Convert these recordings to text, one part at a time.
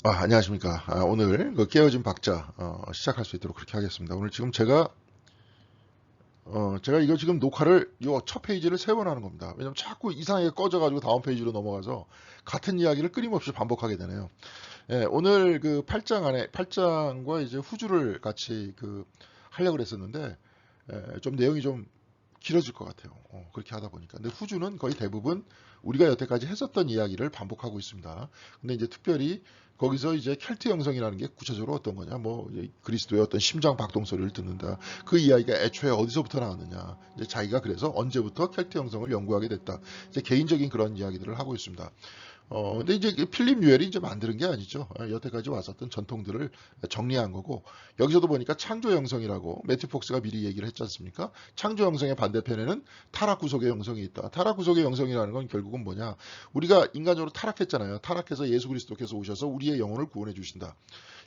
안녕하십니까. 오늘 그 깨어진 박자 시작할 수 있도록 그렇게 하겠습니다. 오늘 지금 제가 이거 지금 녹화를 요 첫 페이지를 3번 하는 겁니다. 왜냐면 자꾸 이상하게 꺼져가지고 다음 페이지로 넘어가서 같은 이야기를 끊임없이 반복하게 되네요. 예, 오늘 그 8장 안에 8장과 이제 후주를 같이 하려고 그랬었는데 좀 내용이 좀 길어질 것 같아요. 그렇게 하다 보니까. 근데 후주는 거의 대부분 우리가 여태까지 했었던 이야기를 반복하고 있습니다. 근데 이제 특별히 거기서 이제 켈트 형성이라는 게 구체적으로 어떤 거냐, 뭐 그리스도의 어떤 심장 박동 소리를 듣는다. 그 이야기가 애초에 어디서부터 나왔느냐. 이제 자기가 그래서 언제부터 켈트 형성을 연구하게 됐다. 이제 개인적인 그런 이야기들을 하고 있습니다. 근데 이제 필립 뉴엘이 이제 만드는 게 아니죠. 여태까지 왔었던 전통들을 정리한 거고, 여기서도 보니까 창조 형성이라고 매튜 폭스가 미리 얘기를 했지 않습니까? 창조 형성의 반대편에는 타락 구속의 형성이 있다. 타락 구속의 형성이라는 건 결국은 뭐냐? 우리가 인간적으로 타락했잖아요. 타락해서 예수 그리스도께서 오셔서 우리의 영혼을 구원해 주신다.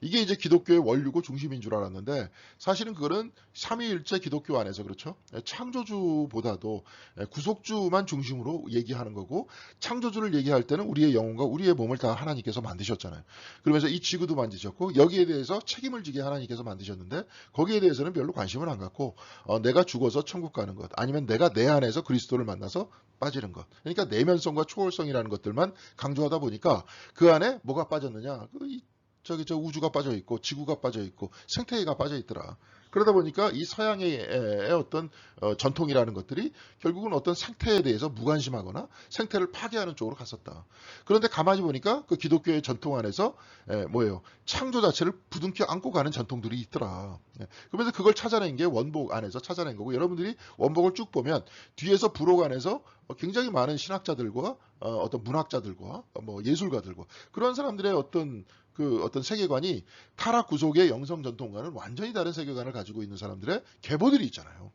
이게 이제 기독교의 원류고 중심인 줄 알았는데, 사실은 그거는 삼위일체 기독교 안에서 그렇죠. 창조주보다도 구속주만 중심으로 얘기하는 거고, 창조주를 얘기할 때는 우리의 영혼과 우리의 몸을 다 하나님께서 만드셨잖아요. 그러면서 이 지구도 만드셨고, 여기에 대해서 책임을 지게 하나님께서 만드셨는데, 거기에 대해서는 별로 관심을 안 갖고 내가 죽어서 천국 가는 것, 아니면 내가 내 안에서 그리스도를 만나서 빠지는 것, 그러니까 내면성과 초월성이라는 것들만 강조하다 보니까 그 안에 뭐가 빠졌느냐, 저 우주가 빠져 있고 지구가 빠져 있고 생태계가 빠져 있더라. 그러다 보니까 이 서양의 어떤 전통이라는 것들이 결국은 어떤 생태에 대해서 무관심하거나 생태를 파괴하는 쪽으로 갔었다. 그런데 가만히 보니까 그 기독교의 전통 안에서 뭐예요? 창조 자체를 부둥켜 안고 가는 전통들이 있더라. 그러면서 그걸 찾아낸 게 원복 안에서 찾아낸 거고, 여러분들이 원복을 쭉 보면 뒤에서 부록 안에서 굉장히 많은 신학자들과 어떤 문학자들과 뭐 예술가들과 그런 사람들의 어떤 세계관이 타락 구속의 영성 전통과는 완전히 다른 세계관을 가지고 있는 사람들의 계보들이 있잖아요.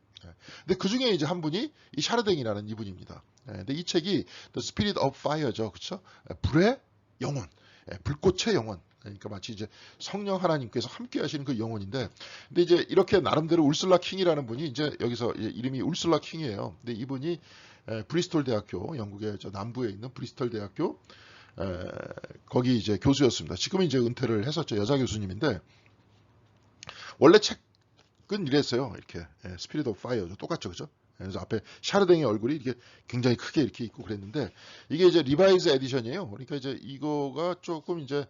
근데 그 중에 이제 한 분이 이 샤르댕이라는 이분입니다. 근데 이 책이 The Spirit of Fire죠, 그렇죠? 불의 영혼, 불꽃의 영혼. 그러니까 마치 이제 성령 하나님께서 함께 하시는 그 영혼인데, 근데 이제 이렇게 나름대로 울슬라 킹이라는 분이 이제 여기서 이름이 울슬라 킹이에요. 근데 이분이 브리스톨 대학교, 영국의 저 남부에 있는 브리스톨 대학교 거기 이제 교수였습니다. 지금은 이제 은퇴를 했었죠. 여자 교수님인데, 원래 책은 이랬어요. 이렇게 스피릿 오브 파이어죠. 똑같죠, 그죠? 그래서 앞에 샤르댕의 얼굴이 이렇게 굉장히 크게 이렇게 있고 그랬는데, 이게 이제 리바이즈 에디션이에요. 그러니까 이제 이거가 조금 이제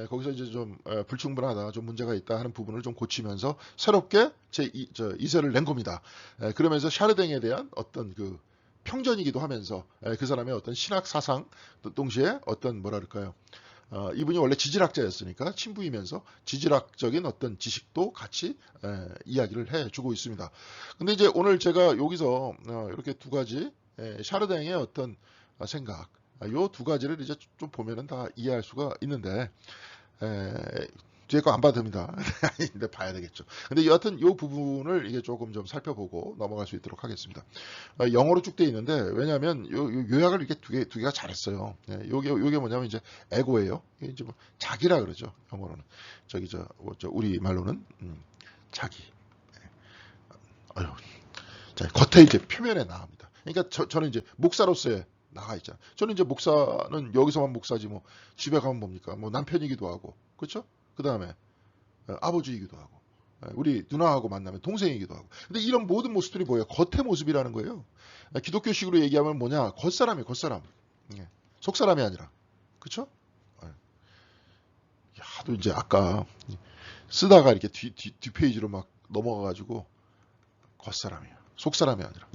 거기서 이제 좀 불충분하다, 좀 문제가 있다 하는 부분을 좀 고치면서 새롭게 이세를 낸 겁니다. 그러면서 샤르댕에 대한 어떤 평전이기도 하면서 그 사람의 어떤 신학 사상, 또 동시에 어떤 뭐랄까요, 이분이 원래 지질학자였으니까 친부이면서 지질학적인 어떤 지식도 같이 이야기를 해주고 있습니다. 근데 이제 오늘 제가 여기서 이렇게 두 가지 샤르댕의 어떤 생각, 요 두 가지를 이제 좀 보면은 다 이해할 수가 있는데, 뒤에 거 안 봐도 됩니다. 근데 봐야 되겠죠. 근데 여하튼 요 부분을 이게 조금 좀 살펴보고 넘어갈 수 있도록 하겠습니다. 영어로 쭉 돼 있는데, 왜냐하면 요약을 이렇게 두 개가 잘했어요. 요게 뭐냐면 이제 에고예요. 이게 이제 뭐 자기라 그러죠. 영어로는. 우리 말로는 자기. 아유, 자, 겉에 이제 표면에 나옵니다. 그러니까 저는 이제 목사로서의 나가 있잖아. 저는 이제 목사는 여기서만 목사지, 뭐 집에 가면 뭡니까? 뭐 남편이기도 하고, 그렇죠? 그 다음에 아버지이기도 하고, 우리 누나하고 만나면 동생이기도 하고. 근데 이런 모든 모습들이 뭐예요? 겉의 모습이라는 거예요. 기독교식으로 얘기하면 뭐냐? 겉사람이에요, 겉사람. 속사람이 아니라. 그쵸? 하도 이제 아까 쓰다가 이렇게 뒷페이지로 막 넘어가가지고 겉사람이에요. 속사람이 아니라.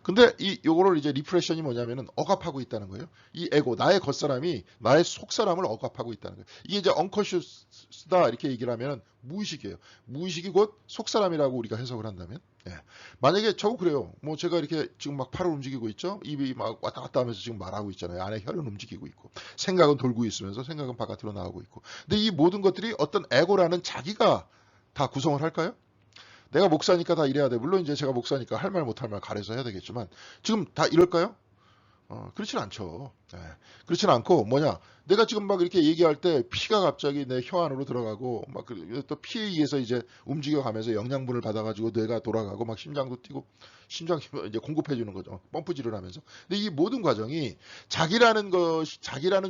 근데 요거를 이제 리프레션이 뭐냐면은 억압하고 있다는 거예요. 이 에고, 나의 겉사람이 나의 속사람을 억압하고 있다는 거예요. 이게 이제 언커셔스다 이렇게 얘기를 하면은 무의식이에요. 무의식이 곧 속사람이라고 우리가 해석을 한다면, 만약에 저도 그래요. 뭐 제가 이렇게 지금 막 팔을 움직이고 있죠. 입이 막 왔다 갔다 하면서 지금 말하고 있잖아요. 안에 혈은 움직이고 있고, 생각은 돌고 있으면서 생각은 바깥으로 나오고 있고. 근데 이 모든 것들이 어떤 에고라는 자기가 다 구성을 할까요? 내가 목사니까 다 이래야 돼. 물론 이제 제가 목사니까 할 말 못할 말 가려서 해야 되겠지만, 지금 다 이럴까요? 그렇진 않죠. 예. 그렇진 않고 뭐냐, 내가 지금 막 이렇게 얘기할 때 피가 갑자기 내 혀 안으로 들어가고 막 또 피에 의해서 이제 움직여가면서 영양분을 받아가지고 뇌가 돌아가고 막 심장도 뛰고 심장 이제 공급해 주는 거죠. 펌프질을 하면서. 근데 이 모든 과정이 자기라는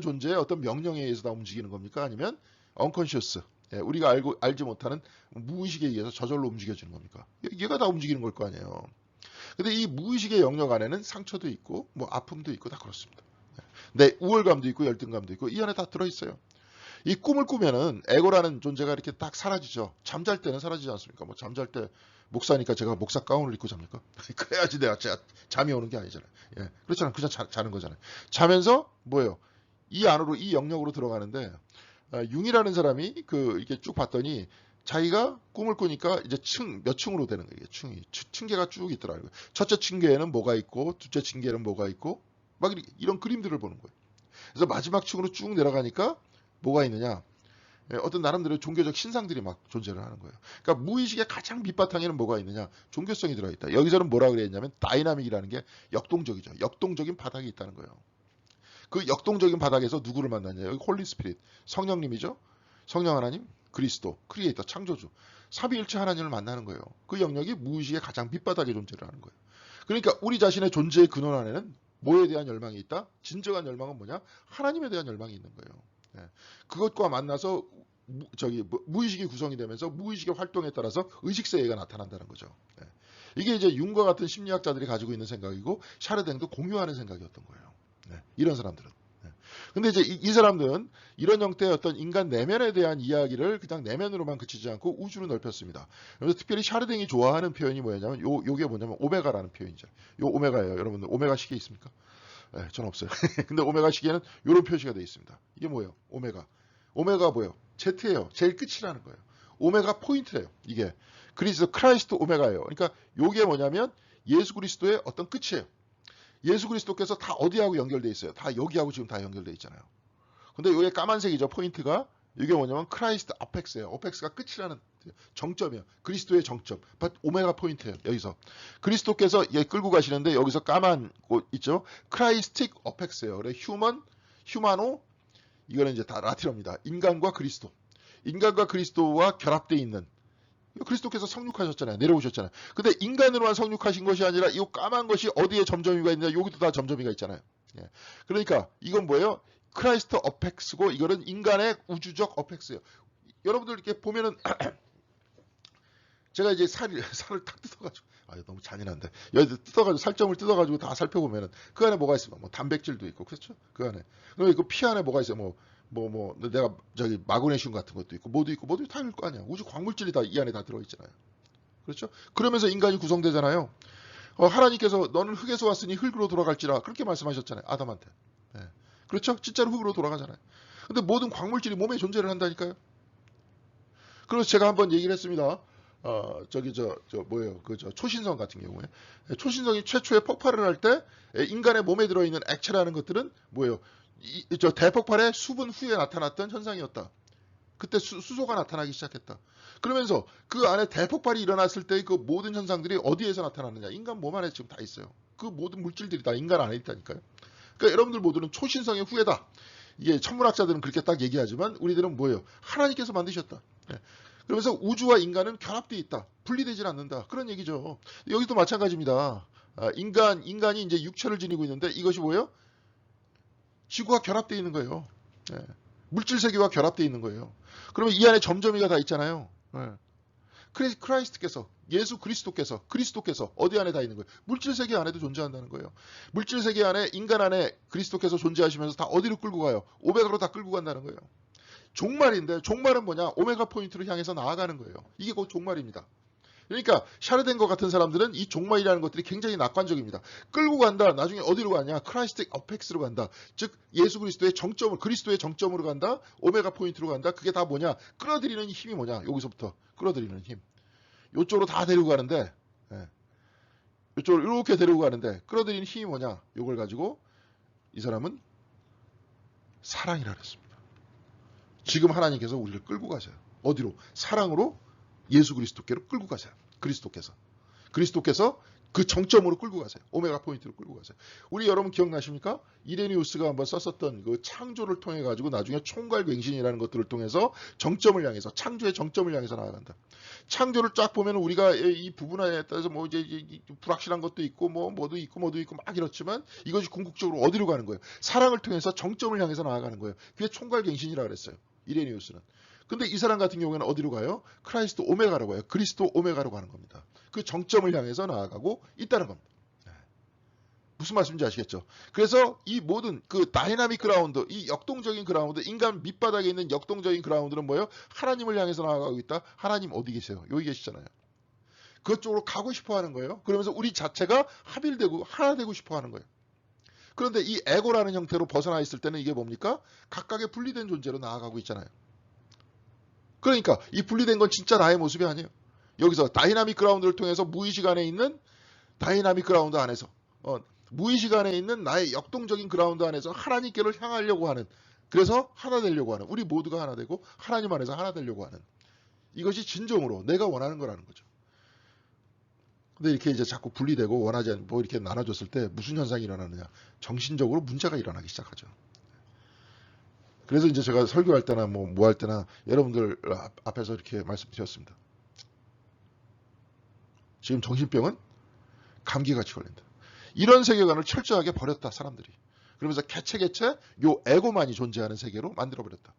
존재의 어떤 명령에 의해서 다 움직이는 겁니까? 아니면 unconscious, 예, 우리가 알지 못하는 무의식에 의해서 저절로 움직여지는 겁니까? 얘가 다 움직이는 걸 거 아니에요. 근데 이 무의식의 영역 안에는 상처도 있고 뭐 아픔도 있고 다 그렇습니다. 내 우월감도 있고 열등감도 있고 이 안에 다 들어있어요. 이 꿈을 꾸면은 에고라는 존재가 이렇게 딱 사라지죠. 잠잘 때는 사라지지 않습니까? 뭐 잠잘 때 목사니까 제가 목사 가운을 입고 잡니까? 그래야지 내가 잠이 오는 게 아니잖아요. 예, 그렇잖아요. 그냥 자는 거잖아요. 자면서 뭐예요? 이 안으로 이 영역으로 들어가는데 융이라는 사람이 이렇게 쭉 봤더니 자기가 꿈을 꾸니까 이제 몇 층으로 되는 거예요. 층계가 쭉 있더라고요. 첫째 층계에는 뭐가 있고, 둘째 층계에는 뭐가 있고, 막 이런 그림들을 보는 거예요. 그래서 마지막 층으로 쭉 내려가니까 뭐가 있느냐? 어떤 나름대로 종교적 신상들이 막 존재를 하는 거예요. 그러니까 무의식의 가장 밑바탕에는 뭐가 있느냐? 종교성이 들어있다. 여기서는 뭐라 그랬냐면 다이나믹이라는 게 역동적이죠. 역동적인 바닥이 있다는 거예요. 그 역동적인 바닥에서 누구를 만났냐? 여기 홀리 스피릿, 성령님이죠. 성령 하나님, 그리스도, 크리에이터, 창조주, 삼위일체 하나님을 만나는 거예요. 그 영역이 무의식의 가장 밑바닥에 존재를 하는 거예요. 그러니까 우리 자신의 존재의 근원 안에는 뭐에 대한 열망이 있다? 진정한 열망은 뭐냐? 하나님에 대한 열망이 있는 거예요. 예. 그것과 만나서 무의식이 구성이 되면서 무의식의 활동에 따라서 의식세계가 나타난다는 거죠. 예. 이게 이제 융과 같은 심리학자들이 가지고 있는 생각이고 샤르댕도 공유하는 생각이었던 거예요. 네, 이런 사람들은. 네. 근데 이제 이 사람들은 이런 형태의 어떤 인간 내면에 대한 이야기를 그냥 내면으로만 그치지 않고 우주로 넓혔습니다. 그래서 특별히 샤르댕이 좋아하는 표현이 뭐냐면 요게 뭐냐면 오메가라는 표현이죠. 요 오메가예요. 여러분들 오메가 시계 있습니까? 네, 전 없어요. 근데 오메가 시계는 이런 표시가 되어 있습니다. 이게 뭐예요? 오메가. 오메가 뭐예요? Z예요. 제일 끝이라는 거예요. 오메가 포인트래요. 이게. 그리스도 크라이스트 오메가예요. 그러니까 요게 뭐냐면 예수 그리스도의 어떤 끝이에요. 예수 그리스도께서 다 어디하고 연결돼 있어요? 다 여기하고 지금 다 연결돼 있잖아요. 근데 이게 까만색이죠. 포인트가. 이게 뭐냐면 크라이스트 어펙스예요. 어펙스가 끝이라는 정점이에요. 그리스도의 정점. 오메가 포인트예요. 여기서. 그리스도께서 얘 끌고 가시는데 여기서 까만 곳 있죠. 크라이스틱 어펙스예요. 그래 휴마노 이거는 이제 다 라틴어입니다. 인간과 그리스도. 인간과 그리스도와 결합되어 있는 그리스도께서 성육하셨잖아요. 내려오셨잖아요. 근데 인간으로만 성육하신 것이 아니라 이 까만 것이 어디에 점점이가 있냐? 여기도 다 점점이가 있잖아요. 예. 그러니까 이건 뭐예요? 크라이스트 어펙스고 이거는 인간의 우주적 어펙스예요. 여러분들 이렇게 보면은 제가 이제 살을 탁 뜯어가지고 너무 잔인한데 여기 뜯어가지고 살점을 뜯어가지고 다 살펴보면은 그 안에 뭐가 있습니까? 뭐 단백질도 있고 그렇죠? 그 안에 그리고 그 피 안에 뭐가 있어요? 내가 저기 마그네슘 같은 것도 있고 뭐도 다 있을 거 아니야. 우주 광물질이 다 이 안에 다 들어있잖아요. 그렇죠? 그러면서 인간이 구성되잖아요. 하나님께서 너는 흙에서 왔으니 흙으로 돌아갈지라 그렇게 말씀하셨잖아요. 아담한테. 네. 그렇죠? 진짜로 흙으로 돌아가잖아요. 근데 모든 광물질이 몸에 존재를 한다니까요. 그래서 제가 한번 얘기를 했습니다. 뭐예요? 초신성 같은 경우에. 초신성이 최초의 폭발을 할 때 인간의 몸에 들어있는 액체라는 것들은 뭐예요? 대폭발의 수분 후에 나타났던 현상이었다. 그때 수소가 나타나기 시작했다. 그러면서 그 안에 대폭발이 일어났을 때 그 모든 현상들이 어디에서 나타나느냐? 인간 몸 안에 지금 다 있어요. 그 모든 물질들이 다 인간 안에 있다니까요. 그러니까 여러분들 모두는 초신성의 후예다. 이게 천문학자들은 그렇게 딱 얘기하지만 우리들은 뭐예요? 하나님께서 만드셨다. 네. 그러면서 우주와 인간은 결합되어 있다. 분리되질 않는다. 그런 얘기죠. 여기도 마찬가지입니다. 인간이 이제 육체를 지니고 있는데 이것이 뭐예요? 지구와 결합되어 있는 거예요. 네. 물질 세계와 결합되어 있는 거예요. 그러면 이 안에 점점이가 다 있잖아요. 네. 크라이스트께서 예수 그리스도께서 어디 안에 다 있는 거예요? 물질 세계 안에도 존재한다는 거예요. 물질 세계 안에 인간 안에 그리스도께서 존재하시면서 다 어디로 끌고 가요? 오메가로 다 끌고 간다는 거예요. 종말인데 종말은 뭐냐? 오메가 포인트를 향해서 나아가는 거예요. 이게 곧 종말입니다. 그러니까 샤르댕거 같은 사람들은 이 종말이라는 것들이 굉장히 낙관적입니다. 끌고 간다. 나중에 어디로 가냐? 크라이스틱 어펙스로 간다. 즉 예수 그리스도의 정점으로 간다. 오메가 포인트로 간다. 그게 다 뭐냐? 끌어들이는 힘이 뭐냐? 여기서부터 끌어들이는 힘. 이쪽으로 다 데리고 가는데 이쪽으로 이렇게 데리고 가는데 끌어들이는 힘이 뭐냐? 이걸 가지고 이 사람은 사랑이라 그랬습니다. 지금 하나님께서 우리를 끌고 가세요. 어디로? 사랑으로 예수 그리스도께로 끌고 가세요. 그리스도께서 그 정점으로 끌고 가세요. 오메가 포인트로 끌고 가세요. 우리 여러분 기억나십니까? 이레니우스가 한번 썼었던 그 창조를 통해 가지고 나중에 총괄갱신이라는 것들을 통해서 정점을 향해서, 창조의 정점을 향해서 나아간다. 창조를 쫙 보면 우리가 이 부분에 따라서 뭐 이제 불확실한 것도 있고 뭐도 있고 막 이렇지만 이것이 궁극적으로 어디로 가는 거예요? 사랑을 통해서 정점을 향해서 나아가는 거예요. 그게 총괄갱신이라고 그랬어요. 이레니우스는. 근데 이 사람 같은 경우에는 어디로 가요? 크라이스트 오메가라고 해요. 그리스도 오메가로 가는 겁니다. 그 정점을 향해서 나아가고 있다는 겁니다. 무슨 말씀인지 아시겠죠? 그래서 이 모든 그 다이나믹 그라운드, 이 역동적인 그라운드, 인간 밑바닥에 있는 역동적인 그라운드는 뭐예요? 하나님을 향해서 나아가고 있다. 하나님 어디 계세요? 여기 계시잖아요. 그쪽으로 가고 싶어 하는 거예요. 그러면서 우리 자체가 합일되고 하나 되고 싶어 하는 거예요. 그런데 이 에고라는 형태로 벗어나 있을 때는 이게 뭡니까? 각각의 분리된 존재로 나아가고 있잖아요. 그러니까 이 분리된 건 진짜 나의 모습이 아니에요. 여기서 다이나믹 그라운드를 통해서 무의식 안에 있는 다이나믹 그라운드 안에서 무의식 안에 있는 나의 역동적인 그라운드 안에서 하나님께를 향하려고 하는, 그래서 하나 되려고 하는, 우리 모두가 하나 되고 하나님 안에서 하나 되려고 하는, 이것이 진정으로 내가 원하는 거라는 거죠. 근데 이렇게 이제 자꾸 분리되고 원하지 않는 뭐 이렇게 나눠줬을 때 무슨 현상이 일어나느냐? 정신적으로 문제가 일어나기 시작하죠. 그래서 이제 제가 설교할 때나 뭐 할 때나 여러분들 앞에서 이렇게 말씀드렸습니다. 지금 정신병은 감기같이 걸린다. 이런 세계관을 철저하게 버렸다, 사람들이. 그러면서 개체 요 에고만이 존재하는 세계로 만들어버렸다.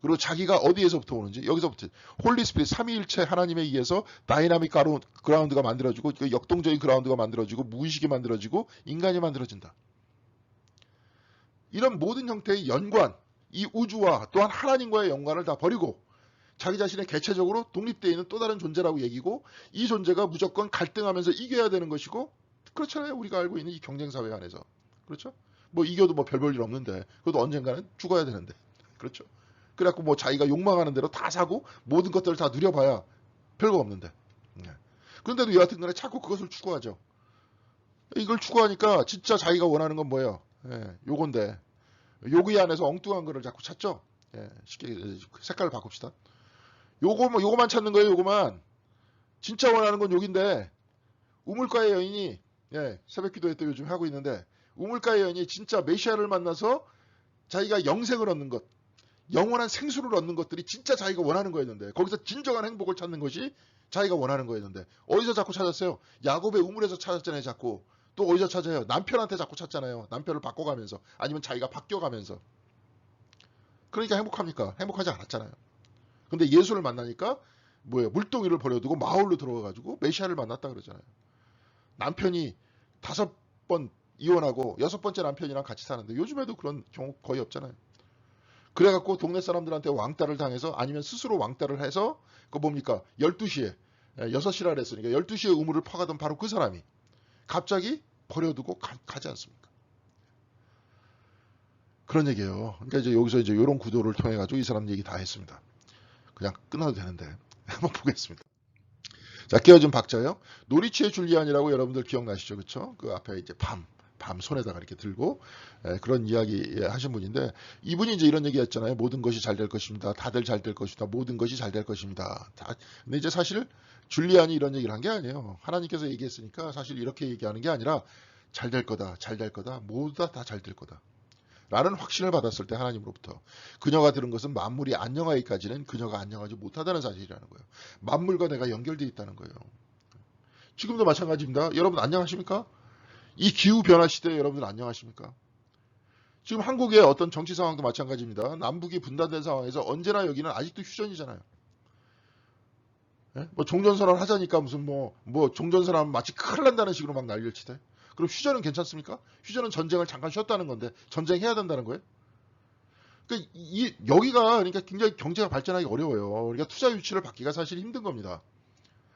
그리고 자기가 어디에서부터 오는지, 여기서부터 홀리 스피릿 삼위일체 하나님에 의해서 다이나믹 그라운드가 만들어지고, 역동적인 그라운드가 만들어지고, 무의식이 만들어지고, 인간이 만들어진다. 이런 모든 형태의 연관, 이 우주와 또한 하나님과의 연관을 다 버리고 자기 자신의 개체적으로 독립되어 있는 또 다른 존재라고 얘기고, 이 존재가 무조건 갈등하면서 이겨야 되는 것이고, 그렇잖아요. 우리가 알고 있는 이 경쟁사회 안에서. 그렇죠? 뭐 이겨도 뭐 별 볼 일 없는데, 그래도 언젠가는 죽어야 되는데. 그렇죠? 그래갖고 뭐 자기가 욕망하는 대로 다 사고 모든 것들을 다 누려봐야 별거 없는데. 그런데도 여하튼 간에 자꾸 그것을 추구하죠. 이걸 추구하니까 진짜 자기가 원하는 건 뭐예요? 요건데. 여기 안에서 엉뚱한 거를 자꾸 찾죠? 쉽게 색깔을 바꿉시다. 요거만 찾는 거예요, 요거만. 진짜 원하는 건 여긴데, 우물가의 여인이, 새벽 기도회 때 요즘 하고 있는데, 우물가의 여인이 진짜 메시아를 만나서 자기가 영생을 얻는 것, 영원한 생수를 얻는 것들이 진짜 자기가 원하는 거였는데, 거기서 진정한 행복을 찾는 것이 자기가 원하는 거였는데, 어디서 자꾸 찾았어요? 야곱의 우물에서 찾았잖아요, 자꾸. 또 어디서 찾아요? 남편한테 자꾸 찾잖아요. 남편을 바꿔가면서, 아니면 자기가 바뀌어가면서. 그러니까 행복합니까? 행복하지 않았잖아요. 근데 예수를 만나니까 뭐예요? 물동이를 버려두고 마을로 들어가가지고 메시아를 만났다 그러잖아요. 남편이 5번 이혼하고 6번째 남편이랑 같이 사는데, 요즘에도 그런 경우 거의 없잖아요. 그래갖고 동네 사람들한테 왕따를 당해서, 아니면 스스로 왕따를 해서, 그거 뭡니까? 12시에 6시라 그랬으니까 12시에 우물을 파가던 바로 그 사람이 갑자기 버려두고 가지 않습니까? 그런 얘기예요. 그러니까 이제 여기서 이제 이런 구도를 통해 가지고 이 사람 얘기 다 했습니다. 그냥 끝나도 되는데 한번 보겠습니다. 자, 깨어진 박자요. 노리치의 줄리안이라고 여러분들 기억나시죠? 그렇죠? 그 앞에 이제 밤 손에다가 이렇게 들고 그런 이야기 하신 분인데, 이분이 이제 이런 얘기 했잖아요. 모든 것이 잘 될 것입니다. 다들 잘 될 것이다. 모든 것이 잘 될 것입니다. 근데 이제 사실 줄리안이 이런 얘기를 한 게 아니에요. 하나님께서 얘기했으니까 사실 이렇게 얘기하는 게 아니라, 잘 될 거다, 잘 될 거다, 모두 다 잘 될 거다 라는 확신을 받았을 때 하나님으로부터, 그녀가 들은 것은 만물이 안녕하기까지는 그녀가 안녕하지 못하다는 사실이라는 거예요. 만물과 내가 연결되어 있다는 거예요. 지금도 마찬가지입니다. 여러분 안녕하십니까? 이 기후변화 시대에 여러분들 안녕하십니까? 지금 한국의 어떤 정치 상황도 마찬가지입니다. 남북이 분단된 상황에서 언제나 여기는 아직도 휴전이잖아요. 뭐 종전선언 하자니까 무슨 뭐 종전선언 마치 큰일 난다는 식으로 막 난리를 치대. 그럼 휴전은 괜찮습니까? 휴전은 전쟁을 잠깐 쉬었다는 건데 전쟁해야 된다는 거예요? 그러니까 여기가 그러니까 굉장히 경제가 발전하기 어려워요. 그러니까 투자 유치를 받기가 사실 힘든 겁니다.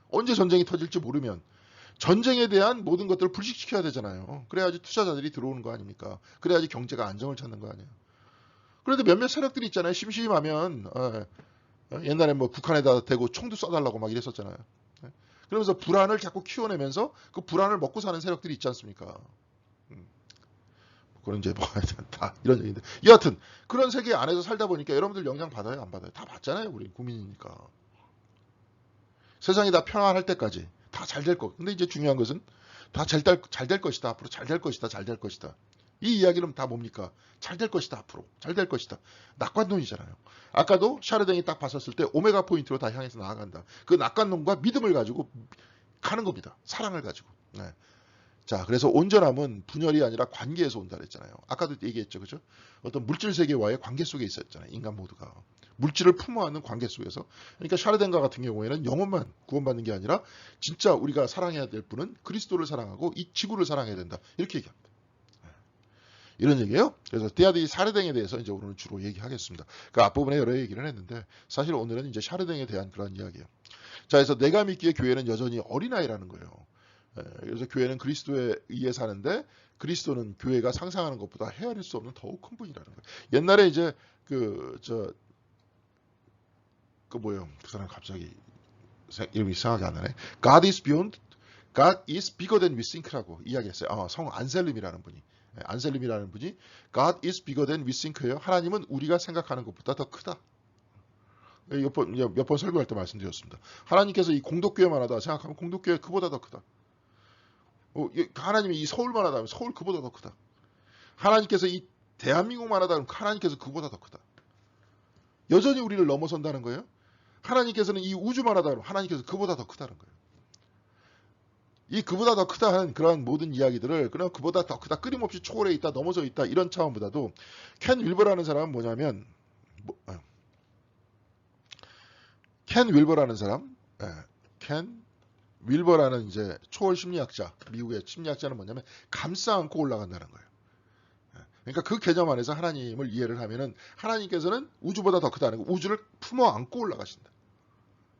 언제 전쟁이 터질지 모르면 전쟁에 대한 모든 것들을 불식시켜야 되잖아요. 그래야지 투자자들이 들어오는 거 아닙니까? 그래야지 경제가 안정을 찾는 거 아니에요. 그런데 몇몇 세력들이 있잖아요. 심심하면 옛날에 뭐 북한에다 대고 총도 쏴달라고 막 이랬었잖아요. 그러면서 불안을 자꾸 키워내면서 그 불안을 먹고 사는 세력들이 있지 않습니까? 그런 이제 뭐 다 이런 얘기인데, 여하튼 그런 세계 안에서 살다 보니까 여러분들 영향 받아요, 안 받아요? 다 받잖아요. 우리 국민이니까. 세상이 다 평안할 때까지 다 잘 될 거. 근데 이제 중요한 것은 다 잘 될 것이다. 앞으로 잘 될 것이다. 잘 될 것이다. 이 이야기는 다 뭡니까? 잘 될 것이다. 앞으로 잘 될 것이다. 낙관론이잖아요. 아까도 샤르댕이 딱 봤었을 때 오메가 포인트로 다 향해서 나아간다. 그 낙관론과 믿음을 가지고 가는 겁니다. 사랑을 가지고. 네. 자, 그래서 온전함은 분열이 아니라 관계에서 온다 그랬잖아요. 아까도 얘기했죠. 그죠? 어떤 물질 세계와의 관계 속에 있었잖아요. 인간 모두가. 물질을 품어하는 관계 속에서. 그러니까 샤르댕과 같은 경우에는 영혼만 구원받는 게 아니라 진짜 우리가 사랑해야 될 분은 그리스도를 사랑하고 이 지구를 사랑해야 된다. 이렇게 얘기합니다. 이런 얘기예요. 그래서 디아디 샤르댕에 대해서 이제 오늘은 주로 얘기하겠습니다. 그 앞부분에 여러 얘기를 했는데 사실 오늘은 이제 샤르댕에 대한 그런 이야기예요. 자, 그래서 내가 믿기에 교회는 여전히 어린아이라는 거예요. 그래서 교회는 그리스도에 의해 사는데 그리스도는 교회가 상상하는 것보다 헤아릴 수 없는 더욱 큰 분이라는 거예요. 옛날에 이제 그 뭐예요? 그 사람 갑자기 이름이 이상하게 안 나네. God is bigger than we think라고 이야기했어요. 성 안셀림이라는 분이. 안셀림이라는 분이 God is bigger than we think예요. 하나님은 우리가 생각하는 것보다 더 크다. 몇 번 설교할 때 말씀드렸습니다. 하나님께서 이 공덕교회만 하다 생각하면 공덕교회 그보다 더 크다. 하나님이 이 서울만 하다 하면 서울 그보다 더 크다. 하나님께서 이 대한민국만 하다 하면 하나님께서 그보다 더 크다. 여전히 우리를 넘어선다는 거예요. 하나님께서는 이 우주만 하다 하면 하나님께서 그보다 더 크다는 거예요. 이 그보다 더 크다 하는 그런 모든 이야기들을 그냥 그보다 더 크다, 끊임없이 초월해 있다, 넘어서 있다 이런 차원보다도 켄 윌버라는 사람은 뭐냐면 켄 윌버라는 사람, 켄 윌버라는 이제 초월 심리학자, 미국의 심리학자는 뭐냐면 감싸 안고 올라간다는 거예요. 그러니까 그 개념 안에서 하나님을 이해를 하면은 하나님께서는 우주보다 더 크다는 거, 우주를 품어 안고 올라가신다.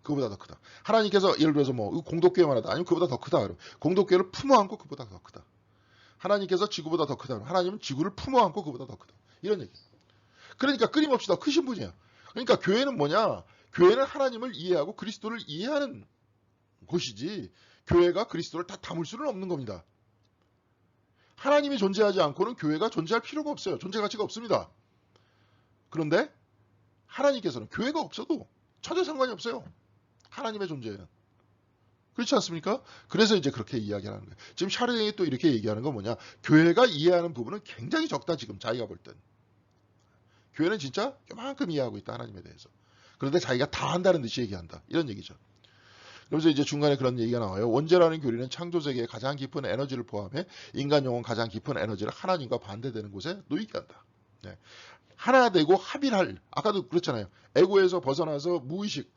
그보다 더 크다. 하나님께서 예를 들어서 뭐 공덕교회만 하다 아니면 그보다 더 크다. 그러면 공덕교회를 품어 안고 그보다 더 크다. 하나님께서 지구보다 더 크다. 하나님은 지구를 품어 안고 그보다 더 크다. 이런 얘기. 그러니까 끊임없이 더 크신 분이에요. 그러니까 교회는 뭐냐? 교회는 하나님을 이해하고 그리스도를 이해하는 곳이지 교회가 그리스도를 다 담을 수는 없는 겁니다. 하나님이 존재하지 않고는 교회가 존재할 필요가 없어요. 존재 가치가 없습니다. 그런데 하나님께서는 교회가 없어도 전혀 상관이 없어요. 하나님의 존재는. 그렇지 않습니까? 그래서 이제 그렇게 이야기하는 거예요. 지금 샤르댕이 또 이렇게 얘기하는 건 뭐냐? 교회가 이해하는 부분은 굉장히 적다 지금 자기가 볼 땐. 교회는 진짜 요만큼 이해하고 있다 하나님에 대해서. 그런데 자기가 다 한다는 듯이 얘기한다. 이런 얘기죠. 그래서 이제 중간에 그런 얘기가 나와요. 원죄라는 교리는 창조세계의 가장 깊은 에너지를 포함해 인간 영혼 가장 깊은 에너지를 하나님과 반대되는 곳에 놓이게 한다. 네. 하나 되고 합일할. 아까도 그랬잖아요. 에고에서 벗어나서 무의식.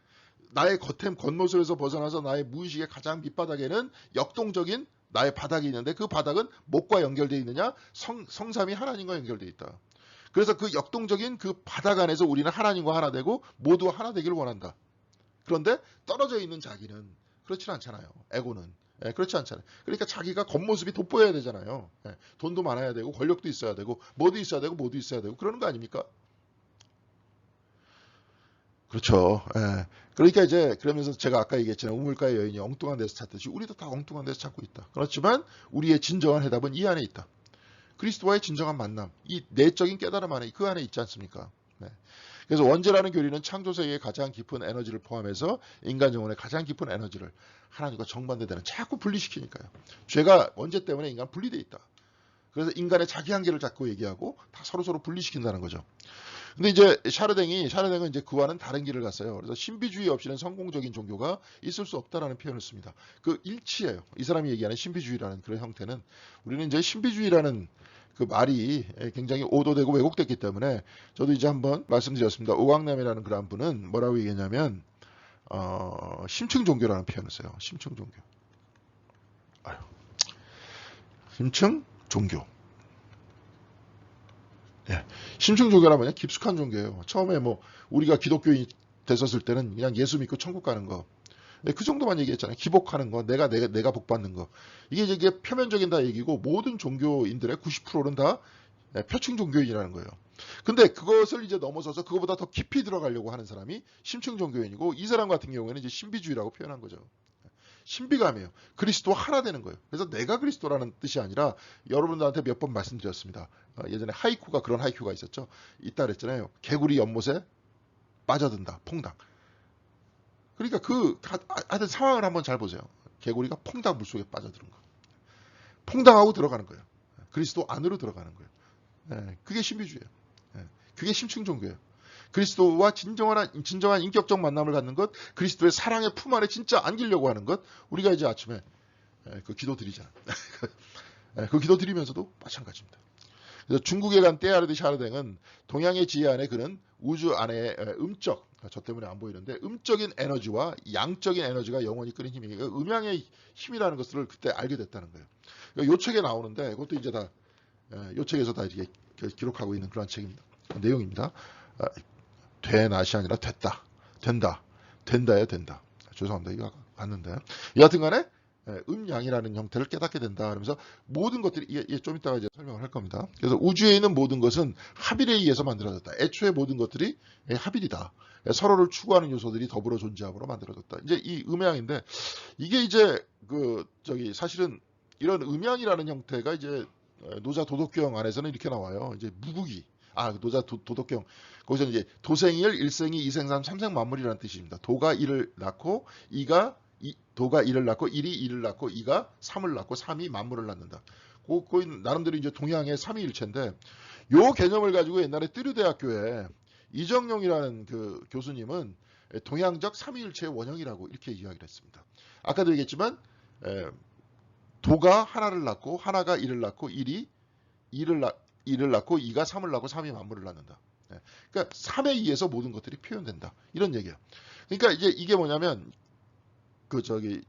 나의 겉모습에서 벗어나서 나의 무의식의 가장 밑바닥에는 역동적인 나의 바닥이 있는데 그 바닥은 뭐과 연결되어 있느냐? 성삼이 하나님과 연결되어 있다. 그래서 그 역동적인 그 바닥 안에서 우리는 하나님과 하나 되고 모두 하나 되기를 원한다. 그런데 떨어져 있는 자기는 그렇지 않잖아요. 에고는. 그렇지 않잖아요. 그러니까 자기가 겉모습이 돋보여야 되잖아요. 돈도 많아야 되고 권력도 있어야 되고 뭐도 있어야 되고 모두 있어야 되고 그러는 거 아닙니까? 그렇죠. 그러니까 이제 그러면서 제가 아까 얘기했잖아요. 우물가의 여인이 엉뚱한 데서 찾듯이 우리도 다 엉뚱한 데서 찾고 있다. 그렇지만 우리의 진정한 해답은 이 안에 있다. 그리스도와의 진정한 만남, 이 내적인 깨달음 안에 그 안에 있지 않습니까? 그래서 원죄라는 교리는 창조세계의 가장 깊은 에너지를 포함해서 인간 영혼의 가장 깊은 에너지를 하나님과 정반대되는 자꾸 분리시키니까요. 죄가 원죄 때문에 인간 분리돼 있다. 그래서 인간의 자기 한계를 자꾸 얘기하고 다 서로 분리시킨다는 거죠. 근데 이제 샤르댕은 이제 그와는 다른 길을 갔어요. 그래서 신비주의 없이는 성공적인 종교가 있을 수 없다라는 표현을 씁니다. 그 일치예요. 이 사람이 얘기하는 신비주의라는 그런 형태는 우리는 이제 신비주의라는 그 말이 굉장히 오도되고 왜곡됐기 때문에 저도 이제 한번 말씀드렸습니다. 오광남이라는 그런 분은 뭐라고 얘기했냐면 심층 종교라는 표현을 써요. 심층 종교. 심층 종교. 심층 종교란 뭐냐? 깊숙한 종교예요. 처음에 뭐 우리가 기독교인 됐었을 때는 그냥 예수 믿고 천국 가는 거. 그 정도만 얘기했잖아요. 기복하는 거, 내가 복 받는 거. 이게 표면적인 다 얘기고 모든 종교인들의 90%는 다 표층 종교인이라는 거예요. 근데 그것을 이제 넘어서서 그거보다 더 깊이 들어가려고 하는 사람이 심층 종교인이고 이 사람 같은 경우에는 이제 신비주의라고 표현한 거죠. 신비감이에요. 그리스도와 하나 되는 거예요. 그래서 내가 그리스도라는 뜻이 아니라 여러분들한테 몇 번 말씀드렸습니다. 예전에 하이쿠가 그런 하이쿠가 있었죠. 있다 그랬잖아요. 개구리 연못에 빠져든다. 퐁당. 그러니까 하여튼 상황을 한번 잘 보세요. 개구리가 퐁당 물속에 빠져드는 거. 퐁당하고 들어가는 거예요. 그리스도 안으로 들어가는 거예요. 그게 신비주의예요. 그게 심층 종교예요. 그리스도와 진정한 인격적 만남을 갖는 것, 그리스도의 사랑의 품 안에 진짜 안기려고 하는 것, 우리가 이제 아침에 그 기도 드리잖아요. 그 기도 드리면서도 마찬가지입니다. 그래서 중국에 간 떼아르디 샤르댕은 동양의 지혜 안에 그는 우주 안에 음적, 저 때문에 안 보이는데 음적인 에너지와 양적인 에너지가 영원히 끄는 힘이, 음양의 힘이라는 것을 그때 알게 됐다는 거예요. 요 책에 나오는데 그것도 이제 다 요 책에서 다 이렇게 기록하고 있는 그런 책입니다. 내용입니다. 되나시 아니라 됐다, 된다, 된다야 된다. 죄송합니다. 이거 봤는데 여하튼간에 음양이라는 형태를 깨닫게 된다. 그러면서 모든 것들이 이게 좀 이따가 이제 설명을 할 겁니다. 그래서 우주에 있는 모든 것은 합일에 의해서 만들어졌다. 애초에 모든 것들이 합일이다. 서로를 추구하는 요소들이 더불어 존재함으로 만들어졌다. 이제 이 음양인데 이게 이제 사실은 이런 음양이라는 형태가 이제 노자 도덕경 안에서는 이렇게 나와요. 이제 무국이 노자 도덕경 거기서 이제 도생일, 일생이, 이생삼, 삼생 만물이라는 뜻입니다. 도가 일을 낳고 도가 일을 낳고 일이 일을 낳고 이가 삼을 낳고 삼이 만물을 낳는다. 거의 나름대로 이제 동양의 삼위일체인데 요 개념을 가지고 옛날에 뜨류대학교에 이정용이라는 그 교수님은 동양적 삼위일체의 원형이라고 이렇게 이야기를 했습니다. 아까도 얘기했지만 도가 하나를 낳고 하나가 일을 낳고 일이 일을 낳고 이가 삼을 낳고 삼이 만물을 낳는다. 그러니까 삼에 의해서 모든 것들이 표현된다. 이런 얘기예요. 그러니까 이제 이게 뭐냐면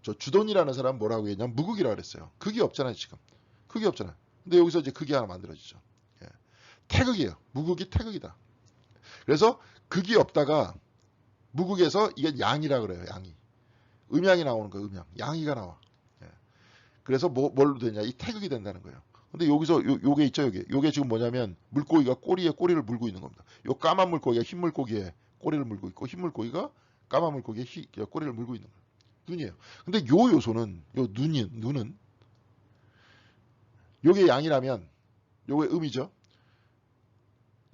저 주돈이라는 사람 뭐라고 했냐면 무극이라고 그랬어요. 극이 없잖아요, 지금. 극이 없잖아요. 근데 여기서 이제 극이 하나 만들어지죠. 태극이에요. 무극이 태극이다. 그래서 극이 없다가 무극에서 이게 양이라 그래요. 양이. 음양이 나오는 거예요. 음양. 양이가 나와. 그래서 뭘로 되냐? 이 태극이 된다는 거예요. 근데 여기서 요게 있죠, 요게 지금 뭐냐면 물고기가 꼬리에 꼬리를 물고 있는 겁니다. 요 까만 물고기가 흰 물고기에 꼬리를 물고 있고 흰 물고기가 까만 물고기에 꼬리를 물고 있는 거예요. 눈이에요. 근데 요 요소는 요 눈은 요게 양이라면 요게 음이죠.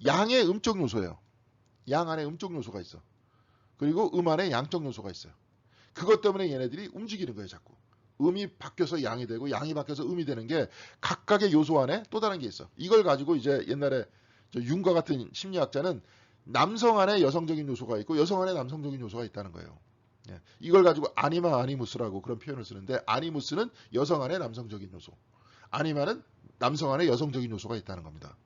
양의 음적 요소예요. 양 안에 음적 요소가 있어. 그리고 음 안에 양적 요소가 있어요. 그것 때문에 얘네들이 움직이는 거예요, 자꾸. 음이 바뀌어서 양이 되고 양이 바뀌어서 음이 되는 게 각각의 요소 안에 또 다른 게 있어. 이걸 가지고 이제 옛날에 융과 같은 심리학자는 남성 안에 여성적인 요소가 있고 여성 안에 남성적인 요소가 있다는 거예요. 이걸 가지고 아니마 아니무스라고 그런 표현을 쓰는데 아니무스는 여성 안에 남성적인 요소, 아니마는 남성 안에 여성적인 요소가 있다는 겁니다.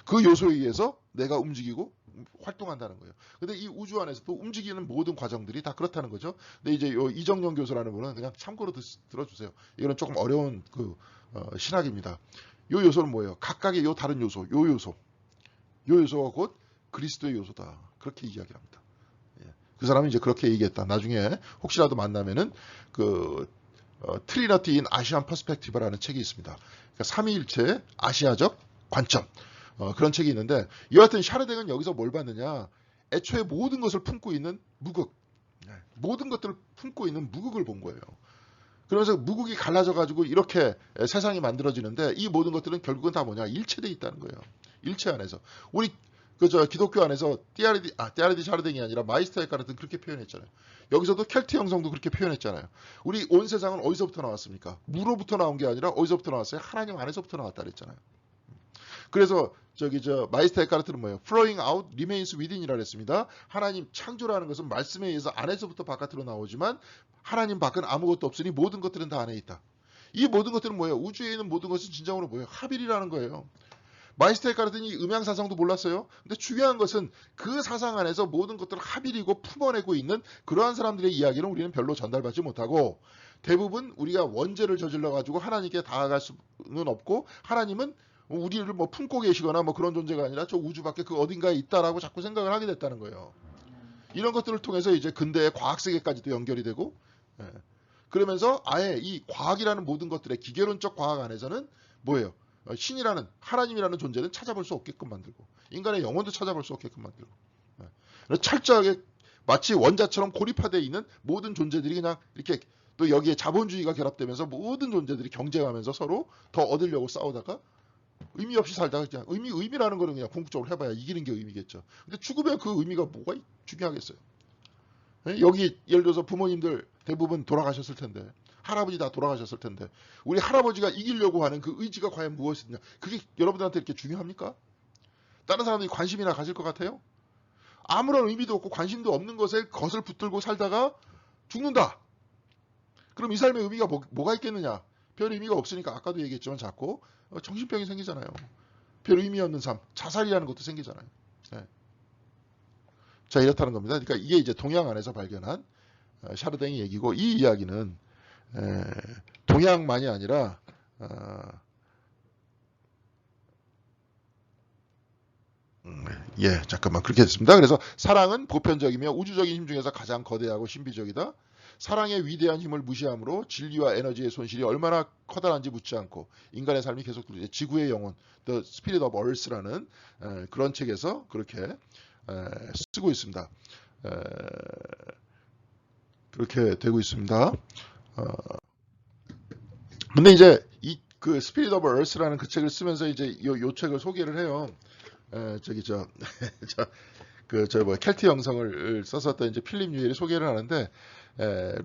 그 요소에 의해서 내가 움직이고 활동한다는 거예요. 근데 이 우주 안에서도 움직이는 모든 과정들이 다 그렇다는 거죠. 근데 이제 이정용 교수라는 분은 그냥 참고로 들어주세요. 이거는 조금 어려운 신학입니다. 요 요소는 뭐예요? 각각의 요 다른 요소, 요 요소가 곧 그리스도의 요소다. 그렇게 이야기를 합니다. 그 사람이 이제 그렇게 얘기했다. 나중에 혹시라도 만나면은 트리니티 인 아시안 퍼스펙티브라는 책이 있습니다. 그러니까 삼위일체 아시아적 관점. 그런 책이 있는데 여하튼 샤르댕은 여기서 뭘 봤느냐? 애초에 모든 것을 품고 있는 무극, 모든 것들을 품고 있는 무극을 본 거예요. 그러면서 무극이 갈라져 가지고 이렇게 세상이 만들어지는데 이 모든 것들은 결국은 다 뭐냐? 일체돼 있다는 거예요. 일체 안에서. 우리 기독교 안에서 띠아르디 샤르댕이 아니라 마이스터 에카르트는 그렇게 표현했잖아요. 여기서도 켈트 형성도 그렇게 표현했잖아요. 우리 온 세상은 어디서부터 나왔습니까? 무로부터 나온 게 아니라 어디서부터 나왔어요? 하나님 안에서부터 나왔다 그랬잖아요. 그래서 마이스터 에카르트는 뭐예요? Flowing out remains within이라 그랬습니다. 하나님 창조라는 것은 말씀에 의해서 안에서부터 바깥으로 나오지만 하나님 밖은 아무것도 없으니 모든 것들은 다 안에 있다. 이 모든 것들은 뭐예요? 우주에 있는 모든 것은 진정으로 뭐예요? 합일이라는 거예요. 마이스터 에카르트는 이 음양사상도 몰랐어요. 근데 중요한 것은 그 사상 안에서 모든 것들을 합일이고 품어내고 있는 그러한 사람들의 이야기는 우리는 별로 전달받지 못하고 대부분 우리가 원죄를 저질러 가지고 하나님께 다가갈 수는 없고 하나님은 우리를 품고 계시거나 그런 존재가 아니라 저 우주 밖에 그 어딘가에 있다라고 자꾸 생각을 하게 됐다는 거예요. 이런 것들을 통해서 이제 근대의 과학 세계까지도 연결이 되고 그러면서 아예 이 과학이라는 모든 것들의 기계론적 과학 안에서는 뭐예요? 신이라는 하나님이라는 존재는 찾아볼 수 없게끔 만들고 인간의 영혼도 찾아볼 수 없게끔 만들고 철저하게 마치 원자처럼 고립화되어 있는 모든 존재들이 그냥 이렇게 또 여기에 자본주의가 결합되면서 모든 존재들이 경쟁하면서 서로 더 얻으려고 싸우다가 의미 없이 살다가 그냥 의미라는 거는 그냥 궁극적으로 해봐야 이기는 게 의미겠죠. 근데 죽으면 그 의미가 뭐가 중요하겠어요. 여기 예를 들어서 부모님들 대부분 돌아가셨을 텐데 할아버지 다 돌아가셨을 텐데 우리 할아버지가 이기려고 하는 그 의지가 과연 무엇이냐? 그게 여러분들한테 이렇게 중요합니까? 다른 사람들이 관심이나 가질 것 같아요? 아무런 의미도 없고 관심도 없는 것에 것을 붙들고 살다가 죽는다. 그럼 이 삶의 의미가 뭐가 있겠느냐? 별 의미가 없으니까 아까도 얘기했지만 자꾸 정신병이 생기잖아요. 별 의미 없는 삶, 자살이라는 것도 생기잖아요. 네. 자, 이렇다는 겁니다. 그러니까 이게 이제 동양 안에서 발견한 샤르댕의 얘기고, 이 이야기는 동양만이 아니라 잠깐만 그렇게 됐습니다. 그래서 사랑은 보편적이며 우주적인 힘 중에서 가장 거대하고 신비적이다. 사랑의 위대한 힘을 무시함으로 진리와 에너지의 손실이 얼마나 커다란지 묻지 않고 인간의 삶이 계속 지구의 영혼, The Spirit of Earth라는 그런 책에서 그렇게 쓰고 있습니다. 그렇게 되고 있습니다. 근데 이제 그 Spirit of Earth라는 그 책을 쓰면서 이제 요 책을 소개를 해요. 켈트 영성을 썼었던 이제 필립 뉴엘이 소개를 하는데,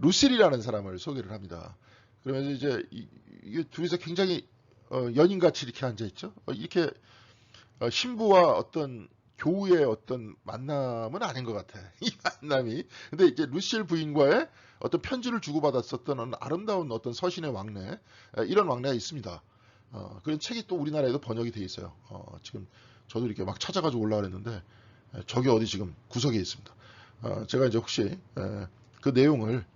루실이라는 사람을 소개를 합니다. 그러면서 이제 이게 둘이서 굉장히 연인같이 이렇게 앉아 있죠. 이렇게 신부와 어떤 교우의 어떤 만남은 아닌 것 같아. 이 만남이. 근데 이제 루실 부인과의 어떤 편지를 주고받았었던 아름다운 어떤 서신의 왕래, 이런 왕래가 있습니다. 그런 책이 또 우리나라에도 번역이 돼 있어요. 지금 저도 이렇게 막 찾아가지고 올라왔는데 저기 어디 지금 구석에 있습니다. 제가 이제 혹시 그 내용을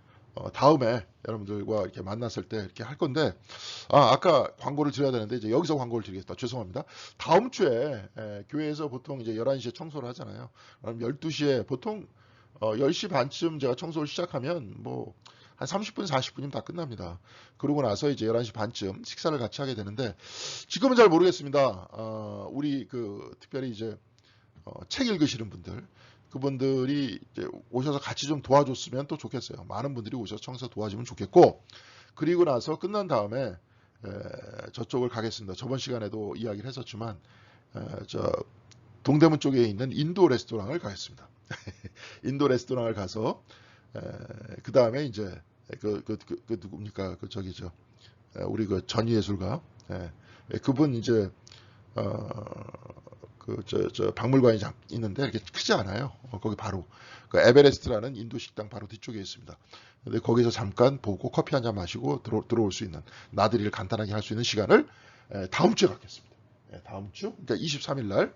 다음에 여러분들과 이렇게 만났을 때 이렇게 할 건데, 아까 광고를 드려야 되는데 이제 여기서 광고를 드리겠다. 죄송합니다. 다음 주에 교회에서 보통 이제 11시에 청소를 하잖아요. 그럼 12시에 보통 10시 반쯤 제가 청소를 시작하면 뭐 한 30분, 40분이면 다 끝납니다. 그러고 나서 이제 11시 반쯤 식사를 같이 하게 되는데, 지금은 잘 모르겠습니다. 우리 특별히 이제 책 읽으시는 분들, 그분들이 이제 오셔서 같이 좀 도와줬으면 또 좋겠어요. 많은 분들이 오셔서 청소 도와주면 좋겠고, 그리고 나서 끝난 다음에 저쪽을 가겠습니다. 저번 시간에도 이야기를 했었지만 동대문 쪽에 있는 인도 레스토랑을 가겠습니다. 인도 레스토랑을 가서 그 다음에 이제 누굽니까? 우리 그 전예술가, 그분 이제 박물관이 있는데 이렇게 크지 않아요. 거기 바로 그 에베레스트라는 인도 식당 바로 뒤쪽에 있습니다. 근데 거기서 잠깐 보고 커피 한잔 마시고 들어올 수 있는, 나들이를 간단하게 할 수 있는 시간을 다음 주에 갖겠습니다. 다음 주, 그러니까 23일 날,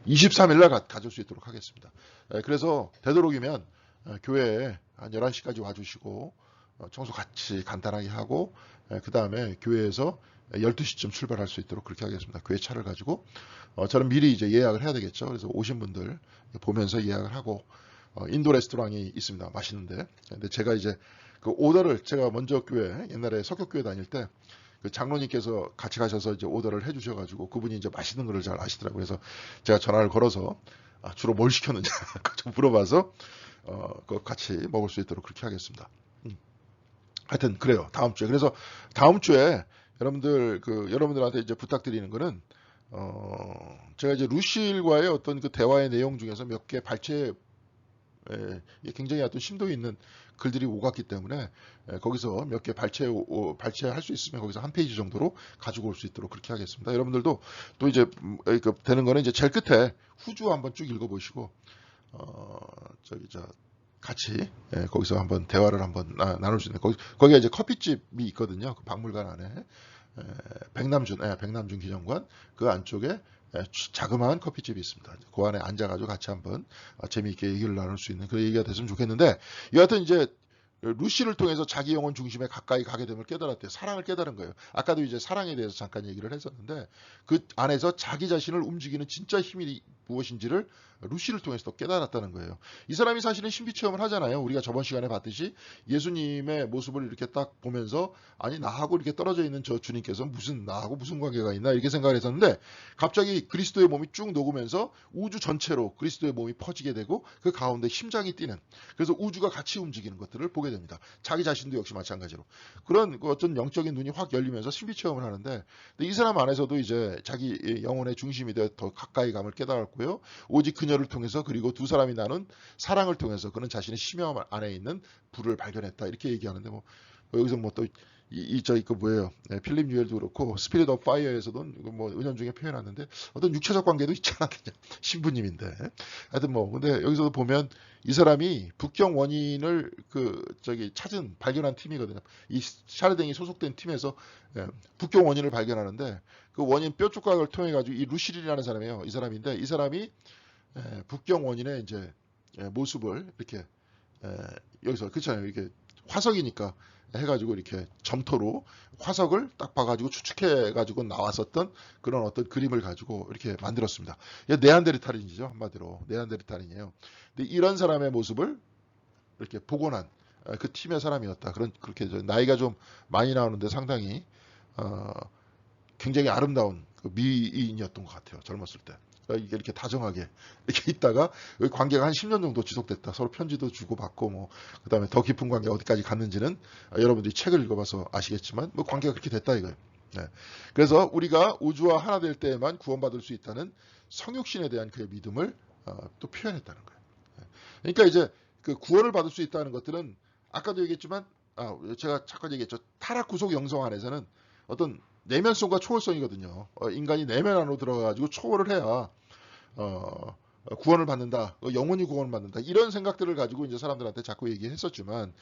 23일 날 가질 수 있도록 하겠습니다. 그래서 되도록이면 교회에 한 11시까지 와주시고 청소 같이 간단하게 하고, 그 다음에 교회에서 12시쯤 출발할 수 있도록 그렇게 하겠습니다. 교회 차를 가지고 저는 미리 이제 예약을 해야 되겠죠. 그래서 오신 분들 보면서 예약을 하고, 인도 레스토랑이 있습니다. 맛있는데. 근데 제가 이제 그 오더를, 제가 먼저 교회, 옛날에 석교교회 다닐 때 그 장로님께서 같이 가셔서 이제 오더를 해주셔가지고 그분이 이제 맛있는 거를 잘 아시더라고요. 그래서 제가 전화를 걸어서 주로 뭘 시켰는지 좀 물어봐서 그거 같이 먹을 수 있도록 그렇게 하겠습니다. 하여튼 그래요. 다음 주에. 그래서 다음 주에 여러분들한테 이제 부탁드리는 거는, 제가 이제 루실과의 어떤 그 대화의 내용 중에서 몇 개 굉장히 어떤 심도 있는 글들이 오갔기 때문에 거기서 몇 개 발췌할 수 있으면 거기서 한 페이지 정도로 가지고 올 수 있도록 그렇게 하겠습니다. 여러분들도 또 이제 되는 거는 이제 제일 끝에 후주 한번 쭉 읽어보시고 같이 거기서 한번 대화를 한번 나눌 수 있는, 거기가 이제 커피집이 있거든요. 그 박물관 안에 백남준 기념관 그 안쪽에 자그마한 커피집이 있습니다. 그 안에 앉아가지고 같이 한번 재미있게 얘기를 나눌 수 있는 그런 얘기가 됐으면 좋겠는데, 여하튼 이제 루시를 통해서 자기 영혼 중심에 가까이 가게 됨을 깨달았대요. 사랑을 깨달은 거예요. 아까도 이제 사랑에 대해서 잠깐 얘기를 했었는데, 그 안에서 자기 자신을 움직이는 진짜 힘이 무엇인지를 루시를 통해서 또 깨달았다는 거예요. 이 사람이 사실은 신비체험을 하잖아요. 우리가 저번 시간에 봤듯이 예수님의 모습을 이렇게 딱 보면서, 아니 나하고 이렇게 떨어져 있는 저 주님께서 나하고 무슨 관계가 있나 이렇게 생각을 했었는데, 갑자기 그리스도의 몸이 쭉 녹으면서 우주 전체로 그리스도의 몸이 퍼지게 되고 그 가운데 심장이 뛰는, 그래서 우주가 같이 움직이는 것들을 보게 보게 됩니다. 자기 자신도 역시 마찬가지로. 그런 그 어떤 영적인 눈이 확 열리면서 신비 체험을 하는데, 근데 이 사람 안에서도 이제 자기 영혼의 중심이 되어 더 가까이 감을 깨달았고요. 오직 그녀를 통해서, 그리고 두 사람이 나눈 사랑을 통해서 그는 자신의 심령 안에 있는 불을 발견했다. 이렇게 얘기하는데, 뭐 여기서 뭐 또 저희 그 뭐예요? 네, 필립 뉴엘도 그렇고 스피릿 오브 파이어에서도 뭐 은연중에 표현하는데 어떤 육체적 관계도 있지 않았느냐. 신부님인데. 하여튼 뭐 근데 여기서도 보면 이 사람이 북경 원인을 찾은 발견한 팀이거든요. 이 샤르댕이 소속된 팀에서 북경 원인을 발견하는데, 그 원인 뼈 조각을 통해 가지고 이 루실이라는 사람이에요. 이 사람인데, 이 사람이 북경 원인의 이제 모습을 이렇게 여기서 그렇잖아요. 이게 화석이니까 해가지고 이렇게 점토로 화석을 딱 봐가지고 추측해가지고 나왔었던 그런 어떤 그림을 가지고 이렇게 만들었습니다. 네안데르탈인이죠. 한마디로 네안데르탈인이에요. 근데 이런 사람의 모습을 이렇게 복원한 그 팀의 사람이었다. 그렇게 나이가 좀 많이 나오는데 상당히 굉장히 아름다운 그 미인이었던 것 같아요. 젊었을 때. 이게 이렇게 다정하게 이렇게 있다가 관계가 한 10년 정도 지속됐다. 서로 편지도 주고받고 뭐 그다음에 더 깊은 관계가 어디까지 갔는지는 여러분들이 책을 읽어봐서 아시겠지만 뭐 관계가 그렇게 됐다 이거예요. 네. 그래서 우리가 우주와 하나 될 때에만 구원받을 수 있다는 성육신에 대한 그의 믿음을 또 표현했다는 거예요. 네. 그러니까 이제 그 구원을 받을 수 있다는 것들은 아까도 얘기했지만 제가 잠깐 얘기했죠. 타락 구속 영성 안에서는 어떤 내면성과 초월성이거든요. 인간이 내면 안으로 들어가가지고 초월을 해야 구원을 받는다, 영원히 구원을 받는다, 이런 생각들을 가지고 이제 사람들한테 자꾸 얘기했었지만,